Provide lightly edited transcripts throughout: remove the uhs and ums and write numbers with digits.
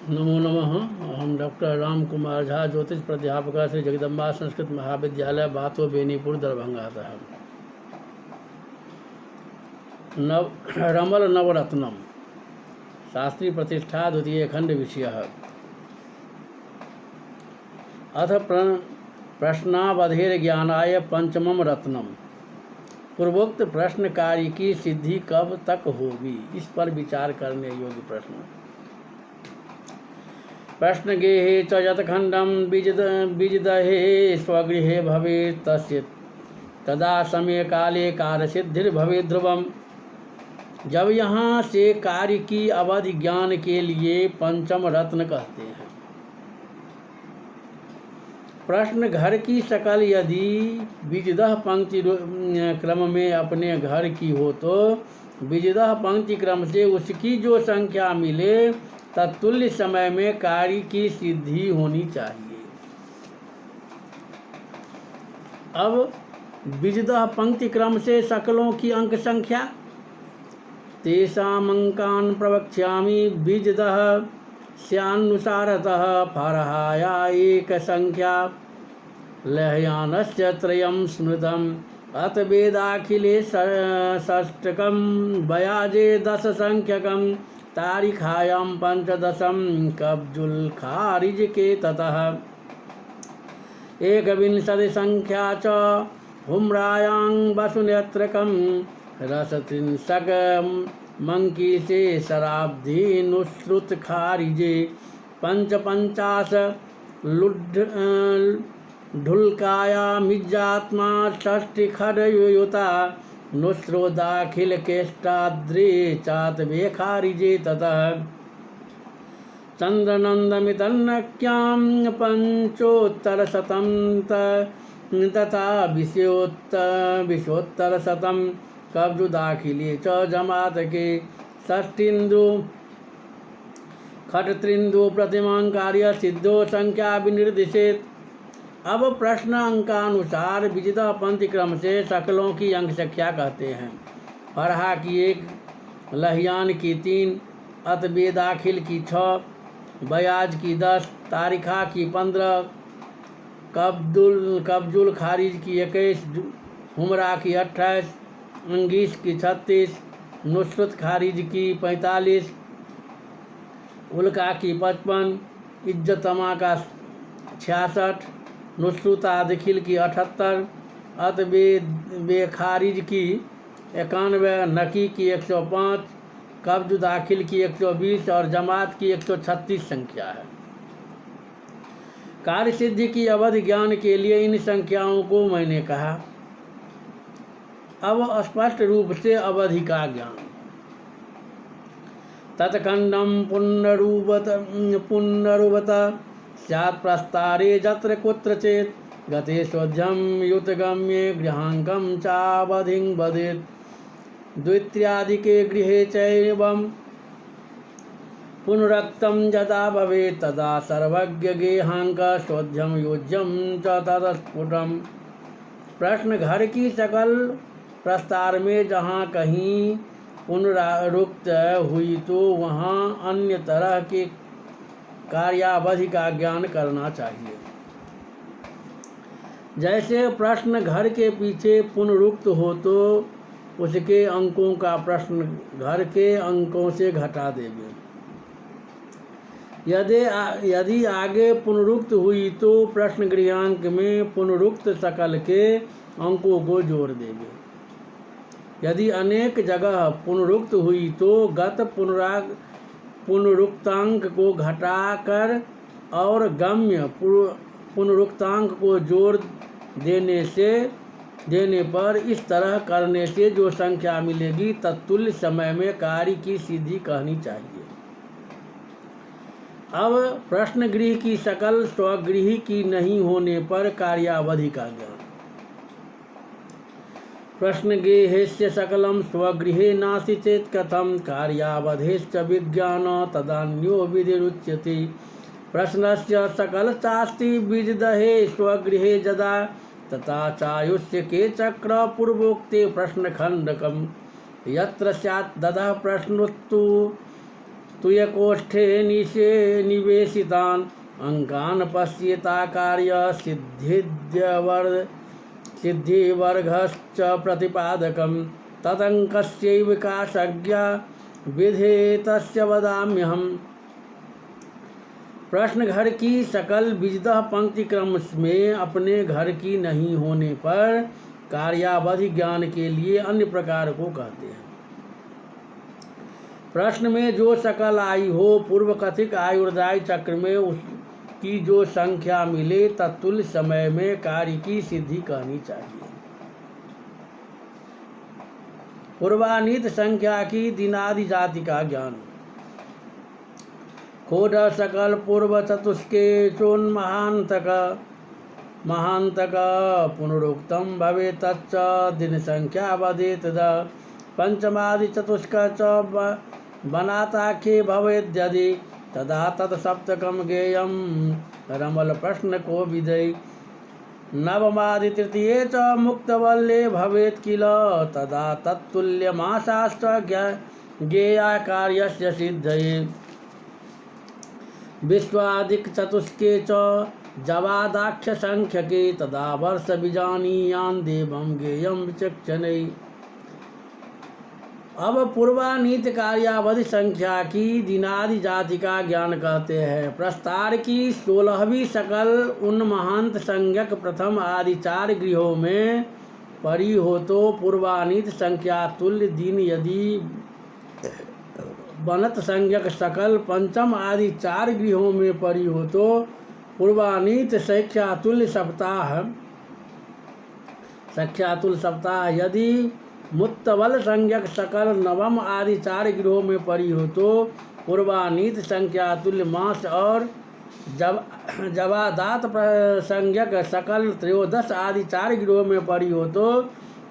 नमो नमः। अहम डॉक्टर राम कुमार झा, ज्योतिष प्राध्यापक, श्री जगदम्बा संस्कृत महाविद्यालय, बातो बेनीपुर, दरभंगातः। रमल नवरत्नम शास्त्री प्रतिष्ठा द्वितीय खंड विषयः। अथ प्रश्नावधेर ज्ञानाय पंचमम रत्नम। पूर्वोक्त प्रश्न कार्य की सिद्धि कब तक होगी, इस पर विचार करने योग्य प्रश्न। प्रश्न गेहे च यत्खंडम बीजदहे स्वगृहे भवेत् तस्य तदा समय काले कार्य सिद्धिर्भवेत् ध्रुवम। जब यहाँ से कार्य की अवधि ज्ञान के लिए पंचम रत्न कहते हैं। प्रश्न घर की शकल यदि बीजदह पंक्ति क्रम में अपने घर की हो तो बीजदह पंक्ति क्रम से उसकी जो संख्या मिले तत्तुल्य समय में कार्य की सिद्धि होनी चाहिए। अब बीजदह पंक्ति क्रम से शकलों की अंक संख्या तेषाम् अंकान् प्रवक्ष्यामि। बीजदह स्यानुसारतः फरहाया एक संख्या लहयानस्य त्रयं स्मृतम् अत वेदाखिले षष्टकं बयाजे दश संख्यकं तारीखायां पंचदशम कब्जुल खारिज के ततः एकविंशति संख्या च हुम्रायां वसुनेत्रकं रसत्रिंशक मंकी से शराब्धी नुश्रुत खारिजे पंचपंचाश ढुलकाया मिज्जात्मा षष्टि खडयुता नुश्रो दाखिल केष्टाद्रे चातवे खारिजे ततः चंद्रनंदमितन्नक्यां पंचोत्तरशतं तथा विशोत्तरशतं कब्जु दाखिले च जमात के षष्ठीन्द्रु खटत्रिंदु प्रतिमांकार्य सिद्धो संख्या विनिर्दिशेत। अब प्रश्न अंकानुसार विजिता पंक्ति क्रम से शकलों की अंक संख्या कहते हैं। फरहा की 1, लहियान की 3, अतबे दाखिल की 6, बयाज की 10, तारिखा की 15, कब्जुल खारिज की 21, हुमरा की 28, अंगीश की 36, नुसरत खारिज की 45, उल्का की 55, इज्जतमा का 66, नुसरता दखिल की 78, अतबे खारिज की 91, नकी की 105, कब्ज दाखिल की 120 और जमात की 136 संख्या है। कार्य सिद्धि की अवधि ज्ञान के लिए इन संख्याओं को मैंने कहा। अब स्पष्ट रूप से अवधि का ज्ञान। तत्खंडम पुनरुवत स्यात् प्रस्तारे जत्र कुत्रचित् गते शोध्यम युतगम्ये गृहांकं चावधिं वदेत् द्वित्र्यादिके गृहे चैवं पुनरुक्तं यदा भवेत् तदा सर्वज्ञ गेहांक शोध्यम योज्यम च ततस्फुटम्। प्रश्न घर की सकल प्रस्तार में जहाँ कहीं पुनरुक्त हुई तो वहाँ अन्य तरह के कार्यावधि का ज्ञान करना चाहिए। जैसे प्रश्न घर के पीछे पुनरुक्त हो तो उसके अंकों का प्रश्न घर के अंकों से घटा देंगे। यदि आगे पुनरुक्त हुई तो प्रश्न गृहांक में पुनरुक्त शकल के अंकों को जोड़ देंगे। यदि अनेक जगह पुनरुक्त हुई तो गत पुनरुक्तांक को घटाकर और गम्य पुनरुक्तांक को जोड़ देने पर इस तरह करने से जो संख्या मिलेगी तत्तुल्य समय में कार्य की सिद्धि कहनी चाहिए। अब प्रश्न गृह की शकल स्वगृह की नहीं होने पर कार्यावधि का ज्ञान। प्रश्न गेहेस्य सकलम स्वगृहे नास्ति चेत् कथं कार्यावधेश्च विज्ञान तदान्यो विधिरुच्यते। प्रश्नस्य सकल चास्ति बीजदहे स्वगृहे जदा तथा चायुष्य के चक्र पूर्वोक्ते प्रश्नखंडकम यत्र स्यात् ददः प्रश्नोत्तु तुयकोष्ठे निवेशितान् अंगान् पश्येता कार्य सिद्धिवर्गश्च प्रतिपादकं तदङ्कस्यैव काशज्ञ विधेतस्य वदाम्यहम्। प्रश्न घर की सकल विजदह पंक्ति क्रम में अपने घर की नहीं होने पर कार्यावधि ज्ञान के लिए अन्य प्रकार को कहते हैं। प्रश्न में जो सकल आयु हो, पूर्व कथित आयुर्दायी चक्र में उसकी जो संख्या मिले तत्तुल्य समय में कार्य की सिद्धि कहनी चाहिए। पूर्वानीत संख्या की दिनादि जाति का ज्ञान। खोड सकल पूर्व चतुष्के चोन्महांतक महांतक पुनरुक्तम भवे तच्च दिन संख्या वदेत पंचमादि चतुष्क च बनाताख्ये भवेद्यदि तदा तत्सप्तकम गेयम रमल प्रश्न को विदय नवमादि तृतीये च मुक्तवल्ले भवेत् किल तदा तत्तुल्यमाशाश्च ज्ञेया कार्यस्य सिद्धये विश्वादिक चतुष्के च जवादाख्य संख्यके तदा वर्ष बीजानीयान देवम गेयम विचक्षणे। अब पूर्वानीत कार्यावधि संख्या की दिनादि जाति का ज्ञान कहते हैं। प्रस्तार की 16वीं सकल उन महांत संज्ञक प्रथम आदि 4 गृहों में परी हो तो पूर्वानीत संख्या तुल्य दिन, यदि बनत संज्ञक सकल पंचम आदि 4 गृहों में परी हो तो पूर्वानीत संख्यातुल्य सप्ताह, यदि मुत्तवल संज्ञक सकल नवम आदि 4 गृहों में परी हो तो पूर्वानीत संख्यातुल्य मास और जवादात संज्ञक सकल त्रयोदश आदि 4 गृहों में परी हो तो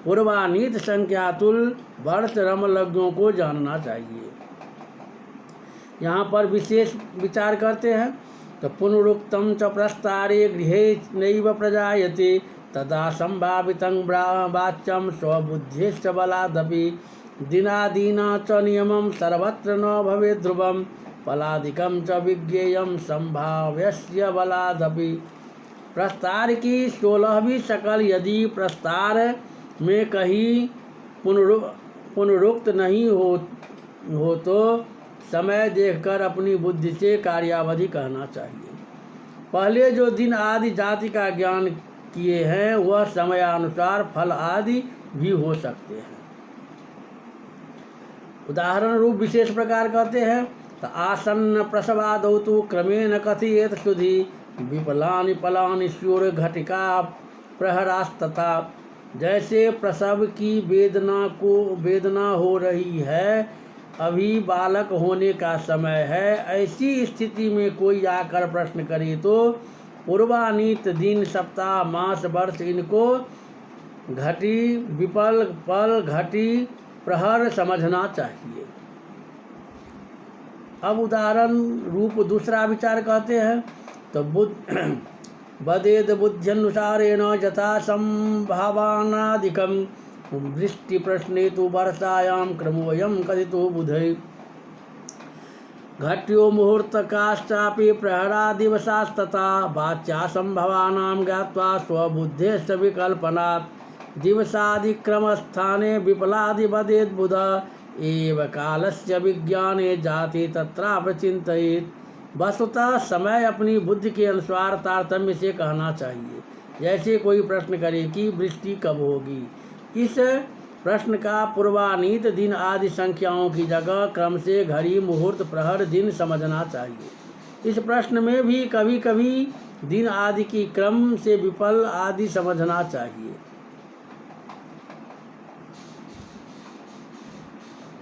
पूर्वानीत संख्यातुल्य वर्ष रमलग्नों को जानना चाहिए। यहाँ पर विशेष विचार करते हैं तो पुनरुक्तम च प्रस्तारे गृहे नैव प्रजायते तदा संभावितं वाच्यं स्वबुद्ध्यश्च बलादपि दिनादीना च नियमं सर्वत्र न भवेत् ध्रुवं फलादिकं च विज्ञेयं संभाव्यस्य बलादपि। प्रस्तार की 16वीं शकल यदि प्रस्तार में कहीं पुनरुक्त नहीं हो तो समय देखकर अपनी बुद्धि से कार्यावधि कहना चाहिए। पहले जो दिन आदि जाति का ज्ञान किए हैं वह समयानुसार फल आदि भी हो सकते हैं। उदाहरण रूप विशेष प्रकार कहते हैं तो आसन्न प्रसवादौ तु क्रमेण कथयेत सुधि विपलानि फलानि स्यूर घटिका प्रहरास्तथा। जैसे प्रसव की वेदना हो रही है, अभी बालक होने का समय है, ऐसी स्थिति में कोई आकर प्रश्न करे तो पूर्वानीत दिन, सप्ताह, मास, वर्ष इनको घटी, विपल, पल, घटी, प्रहर समझना चाहिए। अब उदाहरण रूप दूसरा विचार कहते हैं तो बदेद बुद्ध्यनुसारेण यथा संभावनादिकं वृष्टि प्रश्ने तो वर्षायां क्रमोऽयं कथितो बुधै घट्यो मुहूर्तकाश्चापि प्रहरा दिवसास्तथा वाच्या संभवानां ज्ञात्वा स्वबुद्धेश्च विकल्पनात् दिवसादिक्रमस्थाने विपलादि वदेत् बुध एव कालस्य विज्ञाने जाति तत्रापि चिन्तयेत्। वस्तुतः समय अपनी बुद्धि के अनुसार तारतम्य से कहना चाहिए। जैसे कोई प्रश्न करे कि वृष्टि कब होगी, इस प्रश्न का पूर्वानीत दिन आदि संख्याओं की जगह क्रम से घड़ी, मुहूर्त, प्रहर, दिन समझना चाहिए। इस प्रश्न में भी कभी कभी दिन आदि की क्रम से विपल आदि समझना चाहिए।